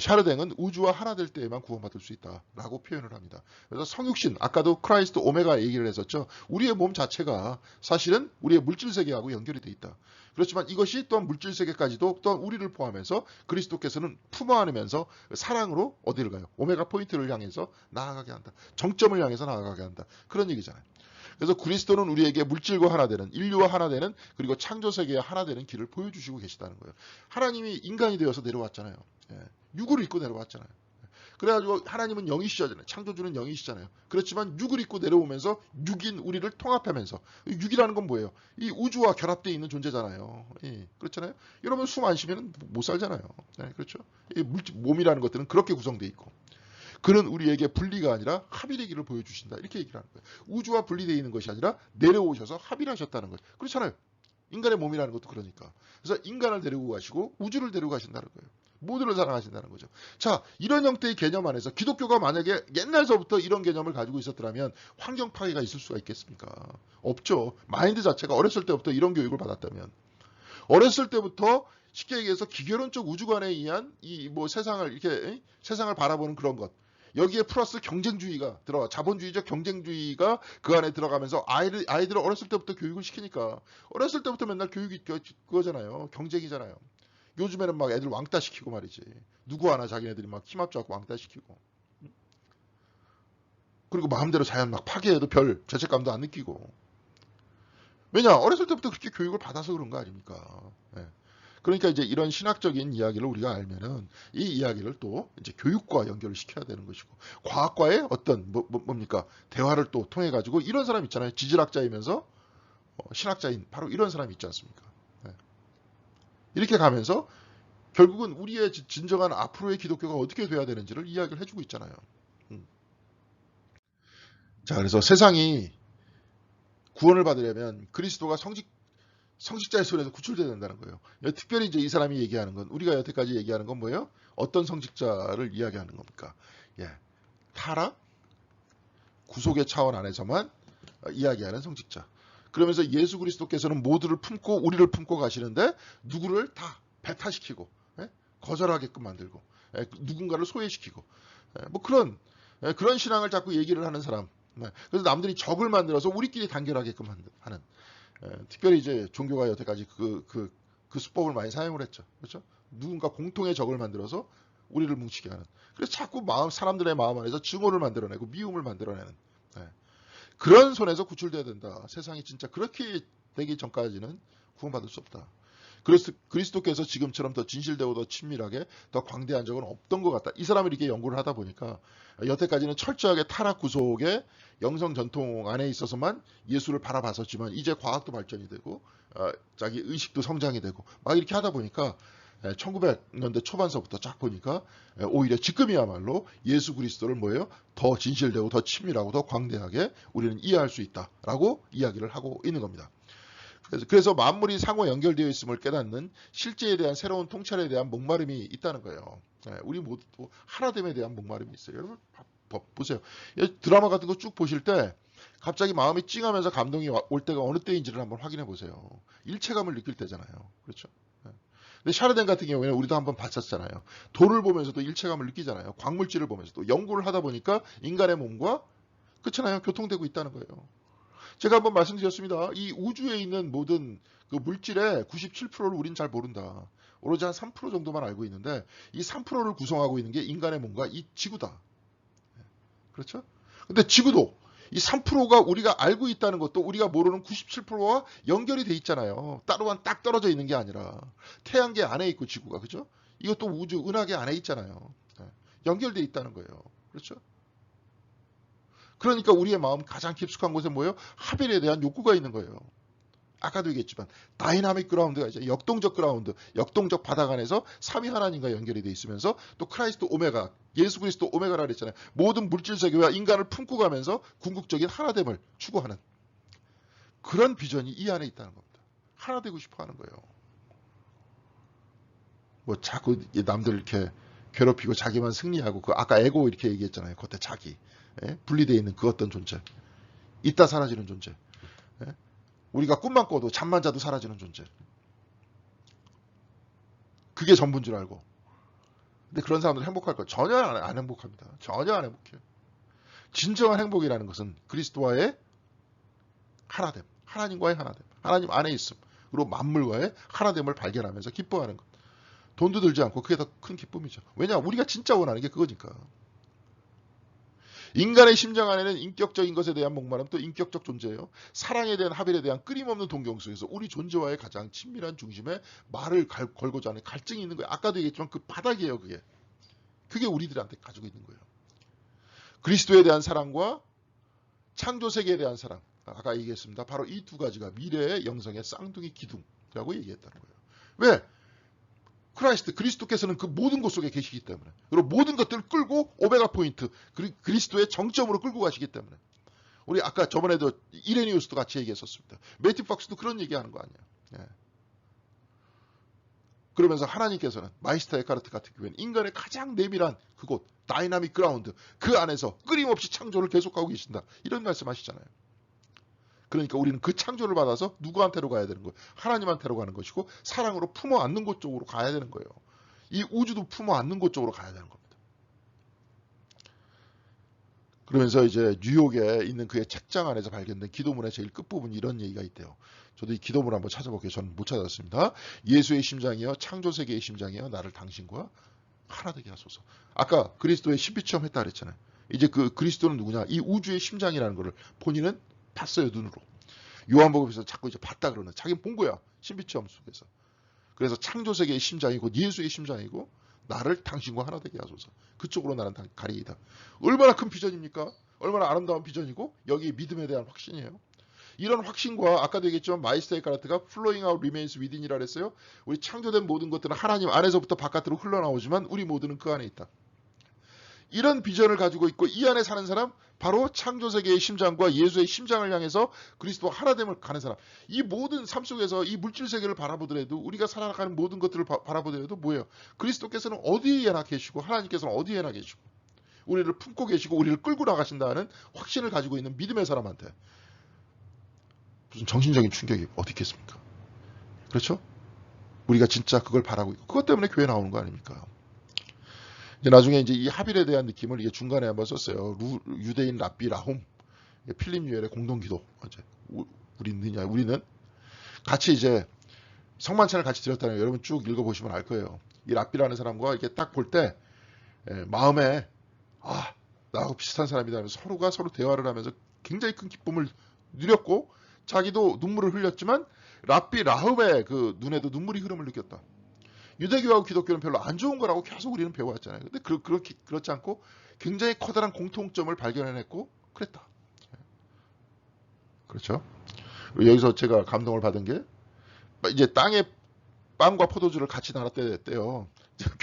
샤르댕은 우주와 하나 될 때에만 구원받을 수 있다라고 표현을 합니다. 그래서 성육신, 아까도 크라이스트 오메가 얘기를 했었죠. 우리의 몸 자체가 사실은 우리의 물질 세계하고 연결이 돼 있다. 그렇지만 이것이 또한 물질 세계까지도 또한 우리를 포함해서 그리스도께서는 품어 안으면서 사랑으로 어디를 가요? 오메가 포인트를 향해서 나아가게 한다. 정점을 향해서 나아가게 한다. 그런 얘기잖아요. 그래서 그리스도는 우리에게 물질과 하나 되는, 인류와 하나 되는, 그리고 창조 세계와 하나 되는 길을 보여주시고 계시다는 거예요. 하나님이 인간이 되어서 내려왔잖아요. 육을 입고 내려왔잖아요. 그래가지고 하나님은 영이시잖아요. 창조주는 영이시잖아요. 그렇지만 육을 입고 내려오면서 육인 우리를 통합하면서, 육이라는 건 뭐예요? 이 우주와 결합되어 있는 존재잖아요. 그렇잖아요. 여러분 숨 안 쉬면 못 살잖아요. 그렇죠? 이 몸이라는 것들은 그렇게 구성되어 있고, 그는 우리에게 분리가 아니라 합일의 길을 보여주신다. 이렇게 얘기를 하는 거예요. 우주와 분리되어 있는 것이 아니라 내려오셔서 합일하셨다는 거예요. 그렇잖아요. 인간의 몸이라는 것도 그러니까. 그래서 인간을 데리고 가시고 우주를 데리고 가신다는 거예요. 모두를 사랑하신다는 거죠. 자, 이런 형태의 개념 안에서 기독교가 만약에 옛날서부터 이런 개념을 가지고 있었더라면 환경 파괴가 있을 수가 있겠습니까? 없죠. 마인드 자체가 어렸을 때부터 이런 교육을 받았다면, 어렸을 때부터 쉽게 얘기해서 기계론적 우주관에 의한 이 뭐 세상을 이렇게 세상을 바라보는 그런 것, 여기에 플러스 경쟁주의가 들어가, 자본주의적 경쟁주의가 그 안에 들어가면서 아이들을 어렸을 때부터 교육을 시키니까, 어렸을 때부터 맨날 교육이 그거잖아요. 경쟁이잖아요. 요즘에는 막 애들 왕따 시키고 말이지. 누구 하나 자기네들이 막 힘 합쳐갖고 왕따 시키고. 그리고 마음대로 자연 막 파괴해도 별 죄책감도 안 느끼고. 왜냐? 어렸을 때부터 그렇게 교육을 받아서 그런 거 아닙니까? 네. 그러니까 이제 이런 신학적인 이야기를 우리가 알면은 이 이야기를 또 이제 교육과 연결을 시켜야 되는 것이고, 과학과의 어떤 뭡니까? 대화를 또 통해 가지고, 이런 사람 있잖아요. 지질학자이면서 신학자인 바로 이런 사람이 있지 않습니까? 네. 이렇게 가면서 결국은 우리의 진정한 앞으로의 기독교가 어떻게 돼야 되는지를 이야기를 해주고 있잖아요. 자, 그래서 세상이 구원을 받으려면 그리스도가 성직자의 손에서 구출돼야 된다는 거예요. 특별히 이제 이 사람이 얘기하는 건, 우리가 여태까지 얘기하는 건 뭐예요? 어떤 성직자를 이야기하는 겁니까? 타락, 구속의 차원 안에서만 이야기하는 성직자. 그러면서 예수 그리스도께서는 모두를 품고 우리를 품고 가시는데 누구를 다 배타시키고 거절하게끔 만들고 누군가를 소외시키고 뭐 그런 신앙을 자꾸 얘기를 하는 사람. 그래서 남들이 적을 만들어서 우리끼리 단결하게끔 하는. 특별히 이제 종교가 여태까지 그 수법을 많이 사용을 했죠. 그렇죠? 누군가 공통의 적을 만들어서 우리를 뭉치게 하는. 그래서 자꾸 사람들의 마음 안에서 증오를 만들어내고 미움을 만들어내는. 그런 손에서 구출돼야 된다. 세상이 진짜 그렇게 되기 전까지는 구원받을 수 없다. 그래서 그리스도께서 지금처럼 더 진실되고 더 친밀하게 더 광대한 적은 없던 것 같다. 이 사람을 이렇게 연구를 하다 보니까 여태까지는 철저하게 타락 구속의 영성 전통 안에 있어서만 예수를 바라봤었지만, 이제 과학도 발전이 되고 자기 의식도 성장이 되고 막 이렇게 하다 보니까 1900년대 초반서부터 쫙 보니까 오히려 지금이야말로 예수 그리스도를 뭐예요? 더 진실되고 더 친밀하고 더 광대하게 우리는 이해할 수 있다라고 이야기를 하고 있는 겁니다. 그래서 만물이 상호 연결되어 있음을 깨닫는 실제에 대한 새로운 통찰에 대한 목마름이 있다는 거예요. 우리 모두 하나됨에 대한 목마름이 있어요. 여러분 보세요. 드라마 같은 거 쭉 보실 때 갑자기 마음이 찡하면서 감동이 올 때가 어느 때인지를 한번 확인해 보세요. 일체감을 느낄 때잖아요. 그렇죠? 근데 샤르덴 같은 경우에는 우리도 한번 봤었잖아요. 돌을 보면서도 일체감을 느끼잖아요. 광물질을 보면서도 연구를 하다 보니까 인간의 몸과 그렇잖아요. 교통되고 있다는 거예요. 제가 한번 말씀드렸습니다. 이 우주에 있는 모든 그 물질의 97%를 우린 잘 모른다. 오로지 한 3% 정도만 알고 있는데 이 3%를 구성하고 있는 게 인간의 몸과 이 지구다. 그렇죠? 근데 지구도 이 3%가 우리가 알고 있다는 것도 우리가 모르는 97%와 연결이 돼 있잖아요. 따로만 딱 떨어져 있는 게 아니라 태양계 안에 있고 지구가 그죠? 이것도 우주 은하계 안에 있잖아요. 연결돼 있다는 거예요. 그렇죠? 그러니까 우리의 마음 가장 깊숙한 곳에 뭐예요? 하벨에 대한 욕구가 있는 거예요. 아까도 얘기했지만 다이나믹 그라운드가 이제 역동적 그라운드, 역동적 바닥 안에서 삼위 하나님과 연결이 돼 있으면서 또 크라이스트 오메가, 예수 그리스도 오메가라 그랬잖아요. 모든 물질 세계와 인간을 품고 가면서 궁극적인 하나됨을 추구하는 그런 비전이 이 안에 있다는 겁니다. 하나 되고 싶어 하는 거예요. 뭐 자꾸 남들 이렇게 괴롭히고 자기만 승리하고 그 아까 에고 이렇게 얘기했잖아요. 그때 자기 분리되어 있는 그 어떤 존재, 있다 사라지는 존재. 우리가 꿈만 꿔도 잠만 자도 사라지는 존재. 그게 전부인 줄 알고. 근데 그런 사람들은 행복할까? 전혀 안 행복합니다. 전혀 안 행복해요. 진정한 행복이라는 것은 그리스도와의 하나됨, 하나님과의 하나됨, 하나님 안에 있음, 그리고 만물과의 하나됨을 발견하면서 기뻐하는 것. 돈도 들지 않고 그게 더 큰 기쁨이죠. 왜냐? 우리가 진짜 원하는 게 그거니까. 인간의 심장 안에는 인격적인 것에 대한 목마름, 또 인격적 존재예요. 사랑에 대한 합일에 대한 끊임없는 동경 속에서 우리 존재와의 가장 친밀한 중심에 말을 걸고자 하는 갈증이 있는 거예요. 아까도 얘기했지만 그 바닥이에요. 그게 우리들한테 가지고 있는 거예요. 그리스도에 대한 사랑과 창조 세계에 대한 사랑. 아까 얘기했습니다. 바로 이 두 가지가 미래의 영성의 쌍둥이 기둥이라고 얘기했다는 거예요. 왜? 그리스도께서는 그 모든 것 속에 계시기 때문에, 그리고 모든 것들을 끌고 오메가 포인트, 그리스도의 정점으로 끌고 가시기 때문에. 우리 아까 저번에도 이레니우스도 같이 얘기했었습니다. 매튜 박스도 그런 얘기하는 거 아니에요. 그러면서 하나님께서는 마이스터 에카르트 같은 경우에는 인간의 가장 내밀한 그곳, 다이나믹 그라운드, 그 안에서 끊임없이 창조를 계속하고 계신다. 이런 말씀하시잖아요. 그러니까 우리는 그 창조를 받아서 누구한테로 가야 되는 거예요? 하나님한테로 가는 것이고 사랑으로 품어 안는 곳 쪽으로 가야 되는 거예요. 이 우주도 품어 안는 곳 쪽으로 가야 되는 겁니다. 그러면서 이제 뉴욕에 있는 그의 책장 안에서 발견된 기도문의 제일 끝부분이 이런 얘기가 있대요. 저도 이 기도문을 한번 찾아볼게요. 저는 못 찾았습니다. 예수의 심장이여 창조세계의 심장이여 나를 당신과 하나 되게 하소서. 아까 그리스도의 신비체험 했다 그랬잖아요. 이제 그 그리스도는 누구냐? 이 우주의 심장이라는 것을 본인은 봤어요, 눈으로. 요한복음에서 자꾸 이제 봤다 그러는. 자기는 본 거야, 신비체험 속에서. 그래서 창조세계의 심장이고 예수의 심장이고 나를 당신과 하나 되게 하소서. 그쪽으로 나는 가리이다. 얼마나 큰 비전입니까? 얼마나 아름다운 비전이고 여기 믿음에 대한 확신이에요. 이런 확신과 아까도 얘기했지만 마이스터 에카르트가 flowing out remains within이라 그랬어요. 우리 창조된 모든 것들은 하나님 안에서부터 바깥으로 흘러나오지만 우리 모두는 그 안에 있다. 이런 비전을 가지고 있고 이 안에 사는 사람, 바로 창조세계의 심장과 예수의 심장을 향해서 그리스도와 하나됨을 가는 사람. 이 모든 삶 속에서 이 물질세계를 바라보더라도, 우리가 살아가는 모든 것들을 바라보더라도 뭐예요? 그리스도께서는 어디에나 계시고 하나님께서는 어디에나 계시고 우리를 품고 계시고 우리를 끌고 나가신다는 확신을 가지고 있는 믿음의 사람한테 무슨 정신적인 충격이 어디 있겠습니까? 그렇죠? 우리가 진짜 그걸 바라고 있고 그것 때문에 교회 나오는 거 아닙니까? 나중에 이제 이 하빌에 대한 느낌을 이게 중간에 한번 썼어요. 유대인 랍비 라홈, 필립 뉴엘의 공동기도. 우리는 같이 이제 성만찬을 같이 드렸다는, 여러분 쭉 읽어보시면 알 거예요. 이 랍비라는 사람과 이렇게 딱 볼 때 마음에 나하고 비슷한 사람이다 하면서 서로가 서로 대화를 하면서 굉장히 큰 기쁨을 누렸고 자기도 눈물을 흘렸지만 랍비 라홈의 그 눈에도 눈물이 흐름을 느꼈다. 유대교하고 기독교는 별로 안 좋은 거라고 계속 우리는 배워왔잖아요. 근데 그렇지 않고 굉장히 커다란 공통점을 발견해냈고 그랬다. 그렇죠? 여기서 제가 감동을 받은 게 이제 땅에 빵과 포도주를 같이 나눴대요.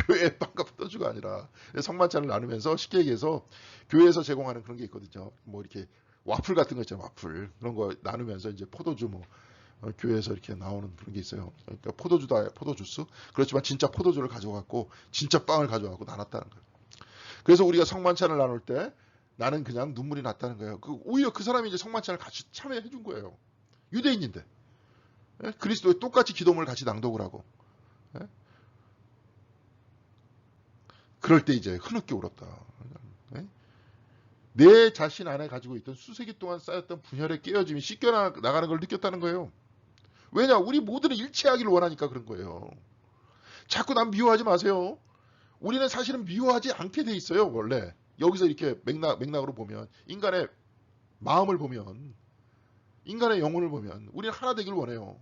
교회에 빵과 포도주가 아니라 성만찬을 나누면서 쉽게 얘기해서 교회에서 제공하는 그런 게 있거든요. 뭐 이렇게 와플 같은 거 있잖아요. 와플 그런 거 나누면서 이제 포도주 뭐 교회에서 이렇게 나오는 그런 게 있어요. 그러니까 포도주다 포도주스 그렇지만 진짜 포도주를 가져갖고 진짜 빵을 가져갖고 나눴다는 거예요. 그래서 우리가 성만찬을 나눌 때 나는 그냥 눈물이 났다는 거예요. 오히려 그 사람이 이제 성만찬을 같이 참여해 준 거예요. 유대인인데 그리스도의 똑같이 기도문을 같이 낭독을 하고 그럴 때 이제 흐느껴 울었다. 내 자신 안에 가지고 있던 수세기 동안 쌓였던 분열의 깨어짐이 씻겨 나가는 걸 느꼈다는 거예요. 왜냐? 우리 모두는 일치하기를 원하니까 그런 거예요. 자꾸 남 미워하지 마세요. 우리는 사실은 미워하지 않게 돼 있어요. 원래 여기서 이렇게 맥락으로 보면 인간의 마음을 보면 인간의 영혼을 보면 우리는 하나 되길 원해요.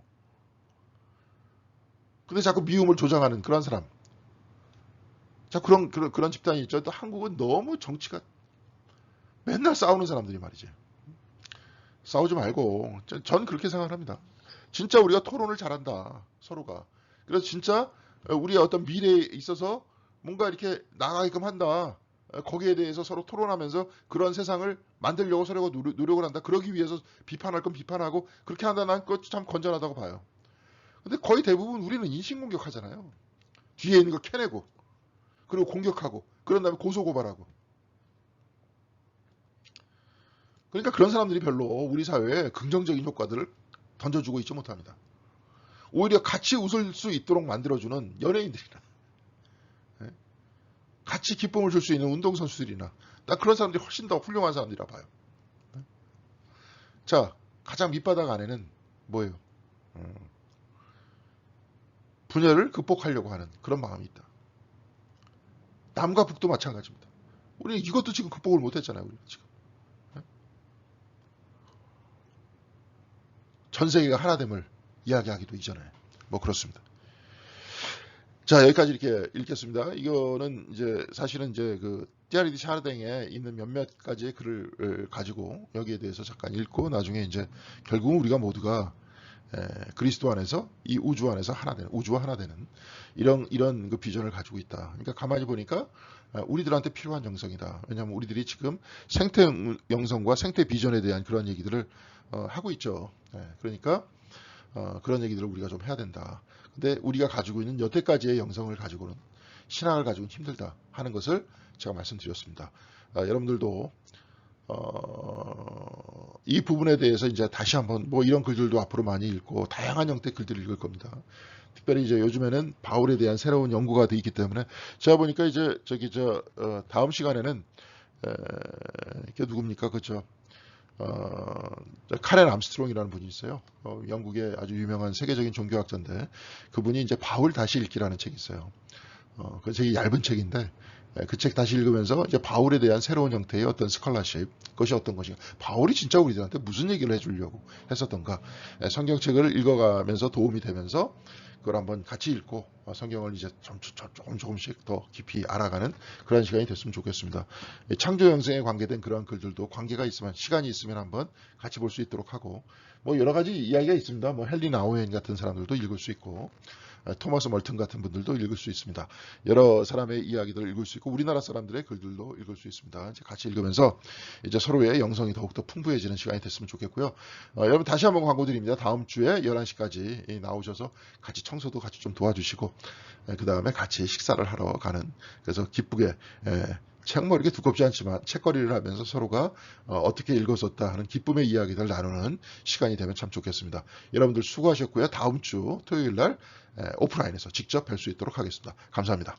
근데 자꾸 미움을 조장하는 그런 사람. 자 그런 집단이 있죠. 또 한국은 너무 정치가 맨날 싸우는 사람들이 말이죠. 싸우지 말고 전 그렇게 생각합니다. 진짜 우리가 토론을 잘한다. 서로가. 그래서 진짜 우리의 어떤 미래에 있어서 뭔가 이렇게 나가게끔 한다. 거기에 대해서 서로 토론하면서 그런 세상을 만들려고 서로가 노력을 한다. 그러기 위해서 비판할 건 비판하고 그렇게 한다. 난 그것 참 건전하다고 봐요. 근데 거의 대부분 우리는 인신공격하잖아요. 뒤에 있는 거 캐내고 그리고 공격하고 그런 다음에 고소고발하고 그러니까 그런 사람들이 별로 우리 사회에 긍정적인 효과들을 던져주고 있지 못합니다. 오히려 같이 웃을 수 있도록 만들어주는 연예인들이나 같이 기쁨을 줄 수 있는 운동선수들이나 난 그런 사람들이 훨씬 더 훌륭한 사람들이라 봐요. 자, 가장 밑바닥 안에는 뭐예요? 분열을 극복하려고 하는 그런 마음이 있다. 남과 북도 마찬가지입니다. 우리는 이것도 지금 극복을 못했잖아요. 우리는 지금. 전 세계가 하나됨을 이야기하기도 이전에 뭐 그렇습니다. 자, 여기까지 이렇게 읽겠습니다. 이거는 이제 사실은 이제 그 띠아리디 샤르댕에 있는 몇몇 가지의 글을 가지고 여기에 대해서 잠깐 읽고 나중에 이제 결국은 우리가 모두가 그리스도 안에서 이 우주 안에서 하나 되는 우주와 하나 되는 이런 그 비전을 가지고 있다. 그러니까 가만히 보니까 우리들한테 필요한 영성이다. 왜냐하면 우리들이 지금 생태 영성과 생태 비전에 대한 그런 얘기들을 하고 있죠. 그러니까 그런 얘기들을 우리가 좀 해야 된다. 근데 우리가 가지고 있는 여태까지의 영성을 가지고는 신앙을 가지고는 힘들다 하는 것을 제가 말씀드렸습니다. 여러분들도 이 부분에 대해서 이제 다시 한번 뭐 이런 글들도 앞으로 많이 읽고 다양한 형태의 글들을 읽을 겁니다. 특별히 이제 요즘에는 바울에 대한 새로운 연구가 돼 있기 때문에 제가 보니까 이제 다음 시간에는 이게 누굽니까 그죠? 카렌 암스트롱이라는 분이 있어요. 영국의 아주 유명한 세계적인 종교학자인데 그분이 이제 바울 다시 읽기라는 책이 있어요. 그 책이 얇은 책인데 그 책 다시 읽으면서 이제 바울에 대한 새로운 형태의 어떤 스컬러십 그것이 어떤 것인가 바울이 진짜 우리들한테 무슨 얘기를 해주려고 했었던가 성경책을 읽어가면서 도움이 되면서 그걸 한번 같이 읽고 성경을 이제 조금씩 더 깊이 알아가는 그런 시간이 됐으면 좋겠습니다. 창조 영성에 관계된 그런 글들도 관계가 있으면 시간이 있으면 한번 같이 볼 수 있도록 하고 뭐 여러 가지 이야기가 있습니다. 뭐 헨리 나우엔 같은 사람들도 읽을 수 있고 토마스 멀튼 같은 분들도 읽을 수 있습니다. 여러 사람의 이야기들을 읽을 수 있고 우리나라 사람들의 글들도 읽을 수 있습니다. 이제 같이 읽으면서 이제 서로의 영성이 더욱더 풍부해지는 시간이 됐으면 좋겠고요. 여러분 다시 한번 광고드립니다. 다음 주에 11시까지 나오셔서 같이 청소도 같이 좀 도와주시고 그 다음에 같이 식사를 하러 가는 그래서 기쁘게 책 뭐 이렇게 두껍지 않지만 책거리를 하면서 서로가 어떻게 읽었었다 하는 기쁨의 이야기를 나누는 시간이 되면 참 좋겠습니다. 여러분들 수고하셨고요. 다음 주 토요일 날 오프라인에서 직접 뵐 수 있도록 하겠습니다. 감사합니다.